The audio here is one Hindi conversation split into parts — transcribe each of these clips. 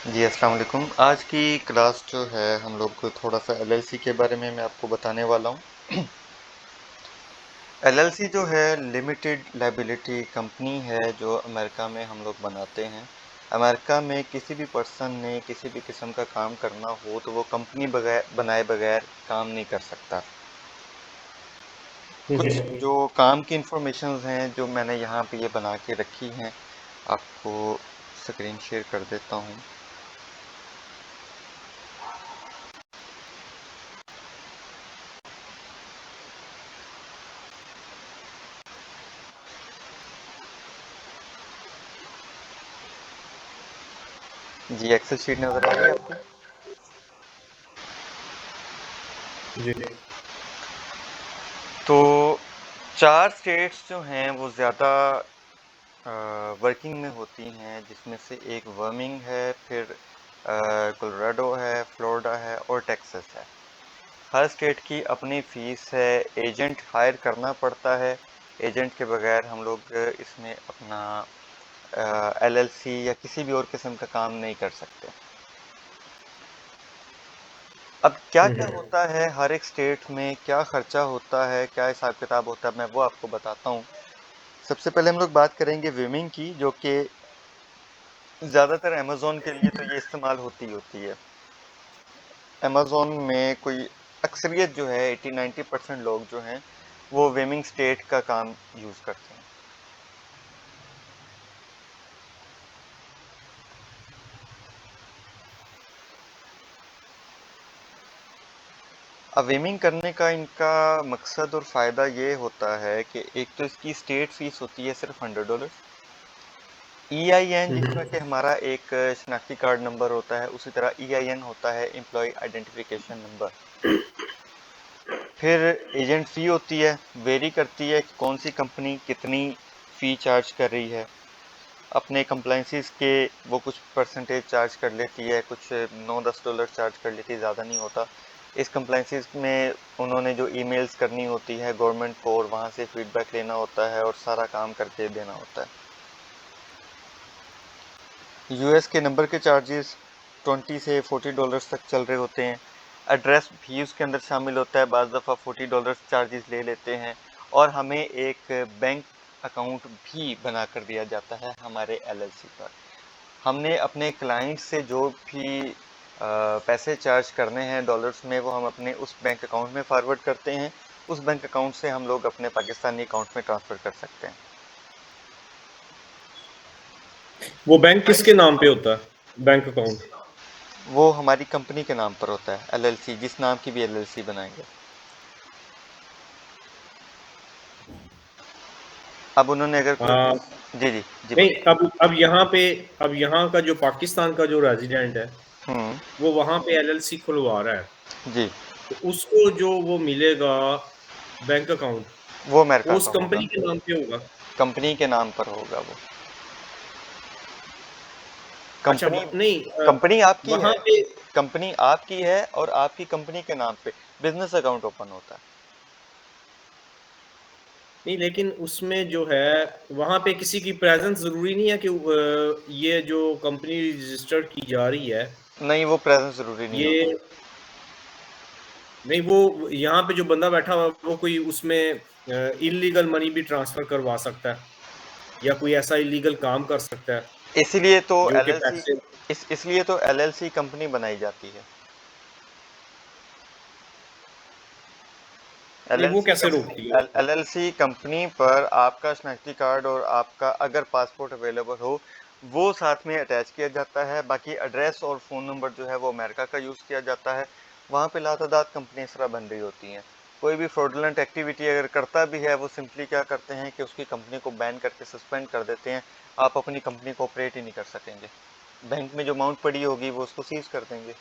जी, अस्सलाम वालेकुम। आज की क्लास जो है हम लोग को थोड़ा सा एलएलसी के बारे में मैं आपको बताने वाला हूँ। एलएलसी जो है लिमिटेड लायबिलिटी कंपनी है जो अमेरिका में हम लोग बनाते हैं। अमेरिका में किसी भी पर्सन ने किसी भी किस्म का काम करना हो तो वो कंपनी बगैर बनाए बगैर काम नहीं कर सकता। कुछ हम्म। जो काम की इंफॉर्मेशंस हैं जो मैंने यहाँ पे ये बना के रखी हैं, आपको स्क्रीन शेयर कर देता हूँ। जी, एक्सेल शीट नज़र आ रही है आपको? जी। तो 4 स्टेट्स जो हैं वो ज़्यादा वर्किंग में होती हैं, जिसमें से एक वर्मिंग है, फिर कोलोराडो है, फ्लोरिडा है और टेक्सास है। हर स्टेट की अपनी फ़ीस है, एजेंट हायर करना पड़ता है। एजेंट के बगैर हम लोग इसमें अपना एलएलसी या किसी भी और किस्म का काम नहीं कर सकते। अब क्या क्या हम्म। होता है हर एक स्टेट में, क्या खर्चा होता है, क्या हिसाब किताब होता है, मैं वो आपको बताता हूँ। सबसे पहले हम लोग बात करेंगे स्विमिंग की, जो कि ज़्यादातर अमेज़न के लिए तो ये इस्तेमाल होती है। अमेज़न में कोई अक्सरियत जो है 80-90% लोग जो हैं वो स्विमिंग स्टेट का काम यूज़ करते हैं। अब स्विमिंग करने का इनका मकसद और फ़ायदा ये होता है कि एक तो इसकी स्टेट फीस होती है सिर्फ $100। EIN जिसमें कि हमारा एक शनाख्ती कार्ड नंबर होता है, उसी तरह EIN होता है, एम्प्लॉय आइडेंटिफिकेशन नंबर। फिर एजेंट फ़ी होती है, वेरी करती है कि कौन सी कंपनी कितनी फ़ी चार्ज कर रही है। अपने कंप्लाइंसेस के वो कुछ परसेंटेज चार्ज कर लेती है, कुछ $9-10 चार्ज कर लेती है, ज़्यादा नहीं होता। इस कंप्लाइंसेस में उन्होंने जो ईमेल्स करनी होती है गवर्नमेंट को और वहाँ से फीडबैक लेना होता है और सारा काम करके देना होता है। यूएस के नंबर के चार्जेस $20 से $40 तक चल रहे होते हैं। एड्रेस भी उसके अंदर शामिल होता है, बाज़ दफ़ा $40 चार्जेस ले लेते हैं। और हमें एक बैंक अकाउंट भी बना कर दिया जाता है हमारे एलएलसी पर। हमने अपने क्लाइंट से जो भी पैसे चार्ज करने हैं डॉलर्स में, वो हम अपने उस बैंक अकाउंट में फॉरवर्ड करते हैं। उस बैंक अकाउंट से हम लोग अपने पाकिस्तानी अकाउंट में ट्रांसफ़र कर सकते हैं। वो बैंक किसके नाम पे होता है, बैंक अकाउंट? वो हमारी कंपनी के नाम पर होता है, एलएलसी, जिस नाम की भी एलएलसी बनाएंगे। अब उन्होंने अगर कोई हाँ। जी जी जी नहीं, बोलिए। अब यहाँ का जो पाकिस्तान का जो रेजिडेंट है, हम्म। वो वहां पे एलएलसी खुलवा रहा है, जी। तो उसको जो वो मिलेगा बैंक अकाउंट, वो अमेरिका वो उस का होगा, कंपनी के नाम पे होगा। कंपनी के नाम पर होगा वो। अच्छा, कंपनी नहीं, कंपनी आपकी वहां है, पे कंपनी आपकी है और आपकी कंपनी के नाम पे बिजनेस अकाउंट ओपन होता है। नहीं, लेकिन उसमें जो है वहां पे किसी की प्रेजेंस जरूरी नहीं है कि ये जो कंपनी रजिस्टर्ड की जा रही है, नहीं, वो प्रेजेंस जरूरी नहीं होती। ये नहीं, वो यहाँ पे जो बंदा बैठा हुआ है, वो कोई उसमें इलीगल मनी भी ट्रांसफर करवा सकता है, या कोई ऐसा इलीगल काम कर सकता है इसीलिए तो जो कि एलएलसी पैसे। इसलिए तो एलएलसी कंपनी बनाई जाती है। नहीं, वो एलएलसी कैसे रोकती है उसको? एलएलसी कंपनी पर आपका शनाख्ती कार्ड और आपका अगर पासपोर्ट अवेलेबल हो, वो साथ में अटैच किया जाता है। बाकी एड्रेस और फ़ोन नंबर जो है वो अमेरिका का यूज़ किया जाता है। वहाँ पे लातादाद कंपनी इस तरह बन रही होती हैं। कोई भी फ्रॉडलेंट एक्टिविटी अगर करता भी है, वो सिंपली क्या करते हैं कि उसकी कंपनी को बैन करके सस्पेंड कर देते हैं। आप अपनी कंपनी को ऑपरेट ही नहीं कर सकेंगे। बैंक में जो अमाउंट पड़ी होगी वो उसको सीज कर देंगे।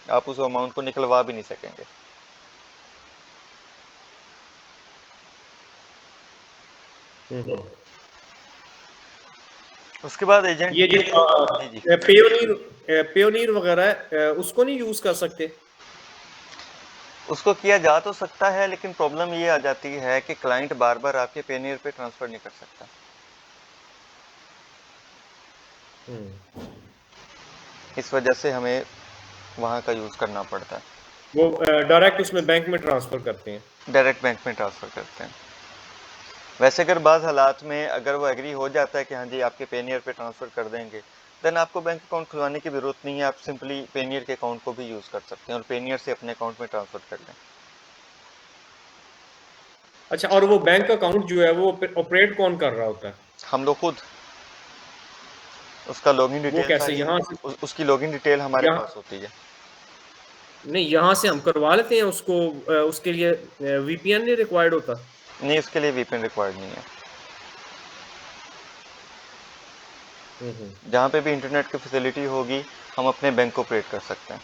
आप उस अमाउंट को निकलवा भी नहीं सकेंगे। हम्म। उसके बाद एजेंट ये जो की जी जी पेयोनीर पेयोनीर वगैरह है, उसको नहीं यूज कर सकते? उसको किया जा तो सकता है, लेकिन प्रॉब्लम ये आ जाती है कि क्लाइंट बार बार आपके पेनियर पे ट्रांसफर नहीं कर सकता। हम्म। इस वजह से हमें वहाँ का यूज़ करना पड़ता है। वो डायरेक्ट उसमें बैंक में ट्रांसफर करते हैं। डायरेक्ट बैंक में ट्रांसफ़र करते हैं। वैसे अगर बाज़ हालात में अगर वो एग्री हो जाता है कि हाँ जी आपके पेनियर पे ट्रांसफ़र कर देंगे, देन आपको बैंक अकाउंट खुलवाने की ज़रूरत नहीं है, आप सिंपली पेनियर के अकाउंट को भी यूज़ कर सकते हैं और पेनियर से अपने अकाउंट में ट्रांसफ़र कर लें। अच्छा, और वो बैंक अकाउंट जो है वो ऑपरेट कौन कर रहा होता है? हम लोग खुद, उसका लॉगिन वो डिटेल कैसे, सारी यहाँ से? उसकी लॉगिन डिटेल हमारे पास यहाँ होती है। नहीं, यहाँ से हम करवा लेते हैं उसको, उसके लिए वीपीएन नहीं रिक्वायर्ड होता? नहीं, उसके लिए वीपीएन रिक्वायर्ड नहीं है। हम्म। जहाँ पे भी इंटरनेट की फैसिलिटी होगी, हम अपने बैंक को ऑपरेट कर सकते हैं।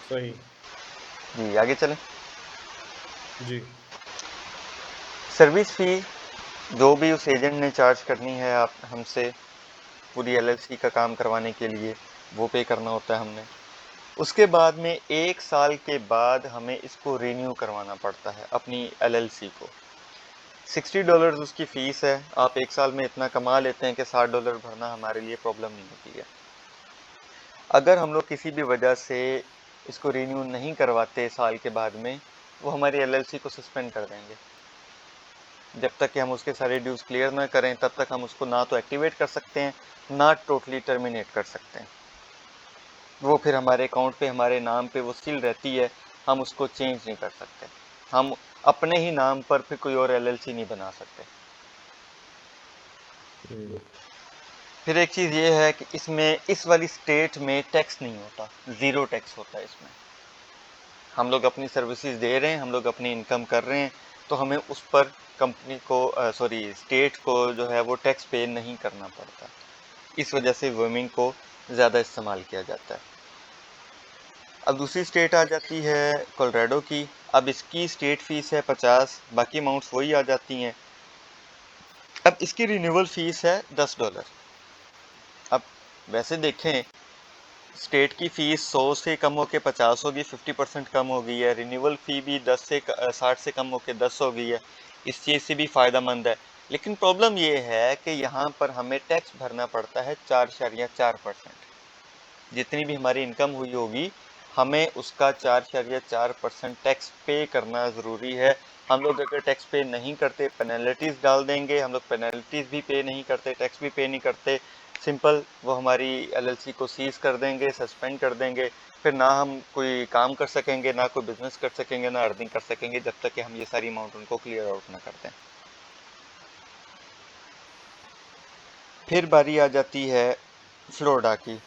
सही। जी, आगे चलें। जी। सर्विस फ़ी जो भी उस एजेंट ने चार्ज करनी है आप हमसे पूरी एलएलसी का काम करवाने के लिए, वो पे करना होता है हमने। उसके बाद में 1 साल के बाद हमें इसको रिन्यू करवाना पड़ता है अपनी एलएलसी को। $60 उसकी फ़ीस है। आप 1 साल में इतना कमा लेते हैं कि $60 भरना हमारे लिए प्रॉब्लम नहीं होती है। अगर हम लोग किसी भी वजह से इसको रिन्यू नहीं करवाते साल के बाद में, वो हमारी एलएलसी को सस्पेंड कर देंगे। जब तक कि हम उसके सारे ड्यूज़ क्लियर ना करें, तब तक हम उसको ना तो एक्टिवेट कर सकते हैं, ना टोटली टर्मिनेट कर सकते हैं। वो फिर हमारे अकाउंट पे हमारे नाम पे वो सील रहती है, हम उसको चेंज नहीं कर सकते। हम अपने ही नाम पर फिर कोई और एलएलसी नहीं बना सकते। हम्म। फिर एक चीज़ ये है कि इसमें इस वाली स्टेट में टैक्स नहीं होता, ज़ीरो टैक्स होता है इसमें। हम लोग अपनी सर्विसेज दे रहे हैं, हम लोग अपनी इनकम कर रहे हैं, तो हमें उस पर कंपनी को स्टेट को जो है वो टैक्स पे नहीं करना पड़ता। इस वजह से वर्मिंग को ज़्यादा इस्तेमाल किया जाता है। अब दूसरी स्टेट आ जाती है कोलोराडो की। अब इसकी स्टेट फीस है 50, बाकी अमाउंट्स वही आ जाती हैं। अब इसकी रिन्यूअल फीस है $10। अब वैसे देखें, स्टेट की फीस 100 से कम होकर 50 होगी, 50% कम हो गई है। रिन्यूअल फ़ी भी 60 से कम होकर 10 हो गई है। इस चीज़ से भी फ़ायदा मंद है। लेकिन प्रॉब्लम ये है कि यहाँ पर हमें टैक्स भरना पड़ता है 4.4%। जितनी भी हमारी इनकम हुई होगी, हमें उसका 4.4% टैक्स पे करना ज़रूरी है। हम लोग अगर टैक्स पे नहीं करते, पेनल्टीज़ डाल देंगे। हम लोग पेनल्टीज़ भी पे नहीं करते, टैक्स भी पे नहीं करते, सिंपल वो हमारी एलएलसी को सीज कर देंगे, सस्पेंड कर देंगे। फिर ना हम कोई काम कर सकेंगे, ना कोई बिजनेस कर सकेंगे, ना अर्निंग कर सकेंगे, जब तक कि हम ये सारी अमाउंट उनको क्लियर आउट ना करते हैं। फिर बारी आ जाती है फ्लोरिडा की।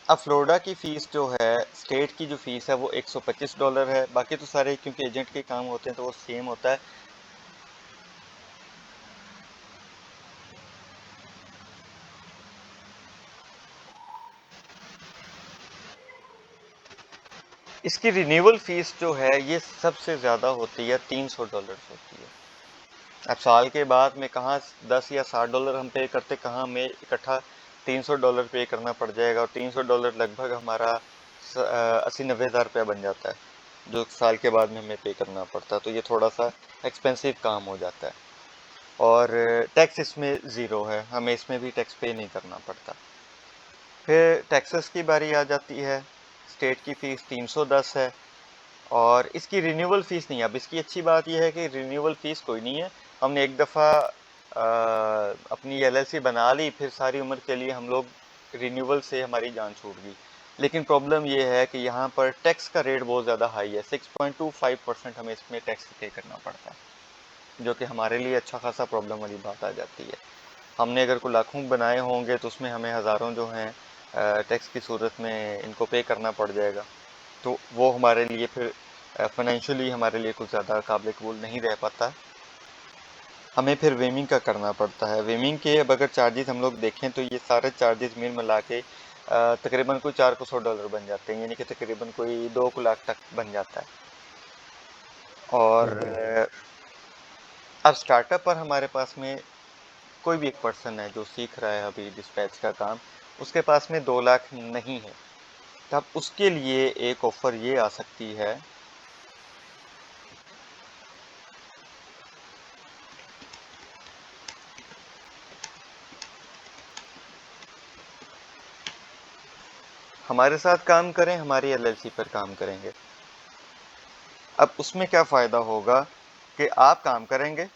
अब फ्लोरिडा की फ़ीस जो है, स्टेट की जो फ़ीस है वो $125 है। बाकी तो सारे क्योंकि एजेंट के काम होते हैं तो वो सेम होता है। इसकी रिन्यूअल फ़ीस जो है ये सबसे ज़्यादा होती है, $300 होती है। अब साल के बाद में कहाँ 10 या $60 हम पे करते, कहाँ हमें इकट्ठा $300 पे करना पड़ जाएगा। और $300 लगभग हमारा 80-90 हज़ार रुपया बन जाता है, जो साल के बाद में हमें पे करना पड़ता है। तो ये थोड़ा सा एक्सपेंसिव काम हो जाता है। और टैक्स इसमें ज़ीरो है, हमें इसमें भी टैक्स पे नहीं करना पड़ता। फिर टैक्सेस की बारी आ जाती है। स्टेट की फ़ीस 310 है और इसकी रिन्यूअल फ़ीस नहीं है। अब इसकी अच्छी बात यह है कि रिन्यूअल फ़ीस कोई नहीं है। हमने एक दफ़ा अपनी एलएलसी बना ली, फिर सारी उम्र के लिए हम लोग रिन्यूअल से हमारी जान छूट गई। लेकिन प्रॉब्लम ये है कि यहाँ पर टैक्स का रेट बहुत ज़्यादा हाई है, 6.25% हमें इसमें टैक्स पे करना पड़ता है, जो कि हमारे लिए अच्छा खासा प्रॉब्लम वाली बात आ जाती है। हमने अगर कोई लाखों बनाए होंगे तो उसमें हमें हज़ारों जो हैं टैक्स की सूरत में इनको पे करना पड़ जाएगा। तो वो हमारे लिए फिर फाइनेंशियली हमारे लिए कुछ ज़्यादा काबिल कबूल नहीं रह पाता। हमें फिर वेमिंग का करना पड़ता है। वेमिंग के अब अगर चार्जेस हम लोग देखें तो ये सारे चार्जेस मिला के तकरीबन कोई $400 बन जाते हैं, यानी कि तकरीबन कोई 2 लाख तक बन जाता है। और अब स्टार्टअप पर हमारे पास में कोई भी एक पर्सन है जो सीख रहा है अभी डिस्पैच का काम, उसके पास में 2 लाख नहीं है, तब उसके लिए एक ऑफ़र ये आ सकती है हमारे साथ काम करें, हमारी एलएलसी पर काम करेंगे। अब उसमें क्या फ़ायदा होगा कि आप काम करेंगे।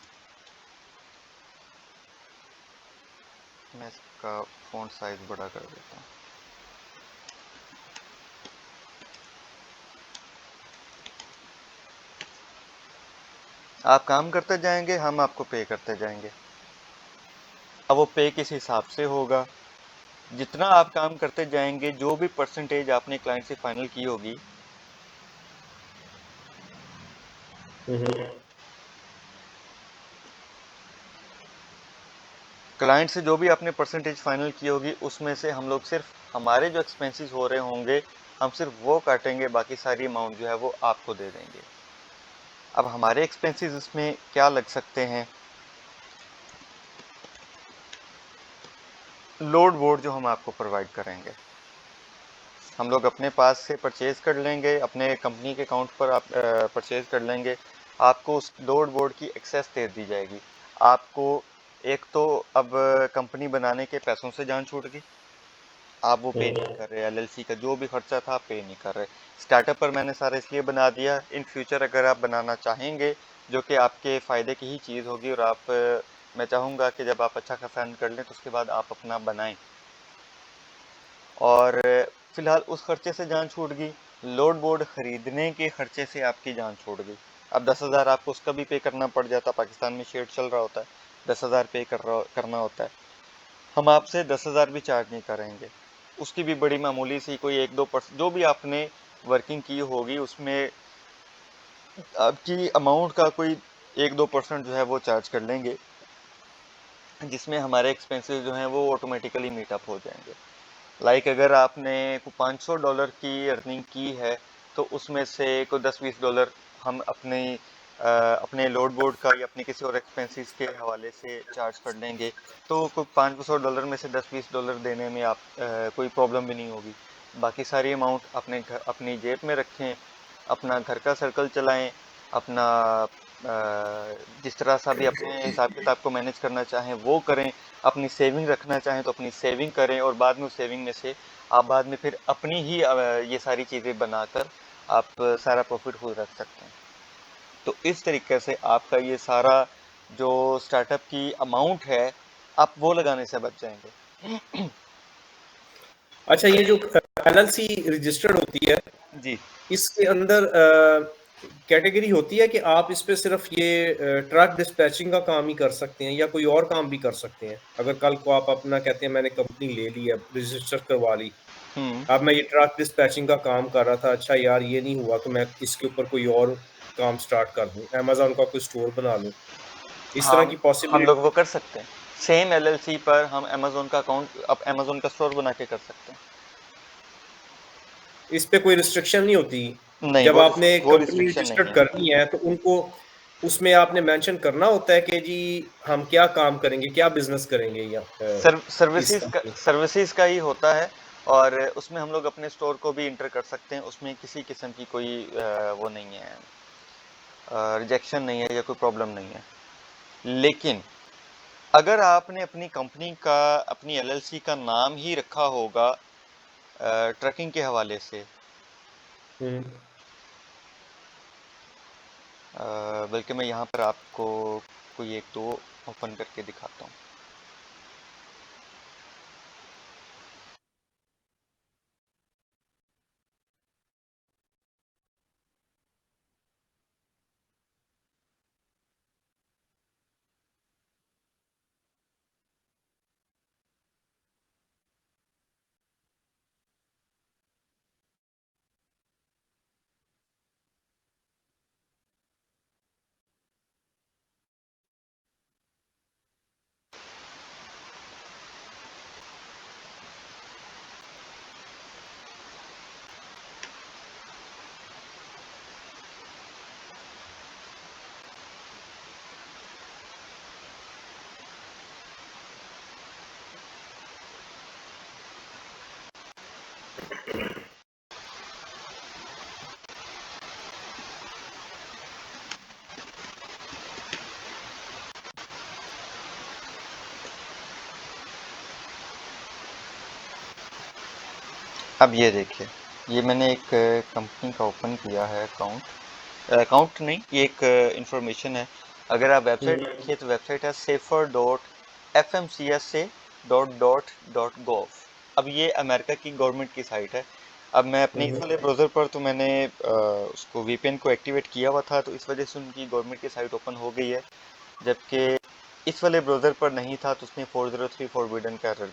मैं इसका फ़ॉन्ट साइज़ बड़ा कर देता हूँ। आप काम करते जाएंगे, हम आपको पे करते जाएंगे। अब वो पे किस हिसाब से होगा, जितना आप काम करते जाएंगे जो भी परसेंटेज आपने क्लाइंट से फाइनल की होगी, क्लाइंट से जो भी आपने परसेंटेज फाइनल की होगी उसमें से हम लोग सिर्फ हमारे जो एक्सपेंसेस हो रहे होंगे हम सिर्फ वो काटेंगे, बाकी सारी अमाउंट जो है वो आपको दे देंगे। अब हमारे एक्सपेंसेस इसमें क्या लग सकते हैं। लोड बोर्ड जो हम आपको प्रोवाइड करेंगे, हम लोग अपने पास से परचेज कर लेंगे, अपने कंपनी के अकाउंट पर आप परचेज कर लेंगे। आपको उस लोड बोर्ड की एक्सेस दे दी जाएगी। आपको एक तो अब कंपनी बनाने के पैसों से जान छूट गई, आप वो पे नहीं कर रहे, एलएलसी का जो भी खर्चा था आप पे नहीं कर रहे। स्टार्टअप पर मैंने सारा इसलिए बना दिया, इन फ्यूचर अगर आप बनाना चाहेंगे जो कि आपके फ़ायदे की ही चीज़ होगी, और आप मैं चाहूँगा कि जब आप अच्छा खासा अर्न कर लें तो उसके बाद आप अपना बनाएं। और फिलहाल उस खर्चे से जान छूट गई। लोड बोर्ड खरीदने के खर्चे से आपकी जान छूट गई। अब 10,000 आपको उसका भी पे करना पड़ जाता, पाकिस्तान में शेड चल रहा होता है, 10,000 पे करना होता है। हम आपसे 10,000 भी चार्ज नहीं करेंगे, उसकी भी बड़ी मामूली सी कोई 1-2% जो भी आपने वर्किंग की होगी उसमें आपकी अमाउंट का कोई 1-2% जो है वो चार्ज कर लेंगे, जिसमें हमारे एक्सपेंसेस जो हैं वो ऑटोमेटिकली मीटअप हो जाएंगे। लाइक अगर आपने को $500 की अर्निंग की है तो उसमें से कोई $10-20 हम अपने लोड बोर्ड का या अपने किसी और एक्सपेंसेस के हवाले से चार्ज कर लेंगे। तो कोई $500 में से $10-20 देने में आप कोई प्रॉब्लम भी नहीं होगी। बाकी सारी अमाउंट अपनी जेब में रखें, अपना घर का सर्कल चलाएं, अपना जिस तरह सा भी अपने हिसाब किताब को मैनेज करना चाहें वो करें, अपनी सेविंग रखना चाहें तो अपनी सेविंग करें, और बाद में उस सेविंग में से आप बाद में फिर अपनी ही ये सारी चीज़ें बनाकर आप सारा प्रॉफिट खुद रख सकते हैं। तो इस तरीके से आपका ये सारा जो स्टार्टअप की अमाउंट है आप वो लगाने से बच जाएंगे। अच्छा, ये जो एलएलसी रजिस्टर्ड होती है, जी इसके अंदर कैटेगरी होती है कि आप इस पे सिर्फ ये ट्रक डिस्पैचिंग का काम ही कर सकते हैं या कोई और काम भी कर सकते हैं? अगर कल को आप अपना कहते हैं मैंने कंपनी ले ली है, रजिस्टर करवा ली, हम्म अब मैं ये ट्रक डिस्पैचिंग का काम कर रहा था, अच्छा यार ये नहीं हुआ तो मैं इसके ऊपर कोई और काम स्टार्ट कर दूं, अमेजोन का कोई स्टोर बना लूं, इस तरह हम की हम लोग पॉसिबिलिटी? वो कर सकते हैं। सेम एलएलसी पर हम अमेजोन का अकाउंट, अब अमेजोन का स्टोर बना के कर सकते हैं। इस पे कोई रिस्ट्रिक्शन नहीं होती? नहीं, जब आपने वो कंपनी रिस्ट्रिक्शन नहीं रजिस्टर्ड है। करनी है तो उनको उसमें आपने मेंशन करना होता है कि जी हम क्या काम करेंगे, क्या बिजनेस करेंगे, या इस कंपनी? सर्विसेज का ही होता है, और उसमें हम लोग अपने स्टोर को भी इंटर कर सकते हैं, उसमें किसी किस्म की कोई वो नहीं है, रिजेक्शन नहीं है या कोई प्रॉब्लम नहीं है। लेकिन अगर आपने अपनी कंपनी का, अपनी एलएलसी का नाम ही रखा होगा ट्रकिंग के हवाले से, हम्म। बल्कि मैं यहाँ पर आपको कोई एक दो ओपन करके दिखाता हूँ। अब ये देखिए, ये मैंने एक कंपनी का ओपन किया है अकाउंट नहीं, ये एक इंफॉर्मेशन है। अगर आप वेबसाइट देखिए तो वेबसाइट है safer.fmcsa.gov। अब ये अमेरिका की गवर्नमेंट की साइट है। अब मैं अपने इस वाले ब्राउज़र पर तो मैंने उसको वीपीएन को एक्टिवेट किया हुआ था, तो इस वजह से उनकी गवर्नमेंट की साइट ओपन हो गई है, जबकि इस वाले ब्राउज़र पर नहीं था, तो उसने 403 फॉरबिडन का एरर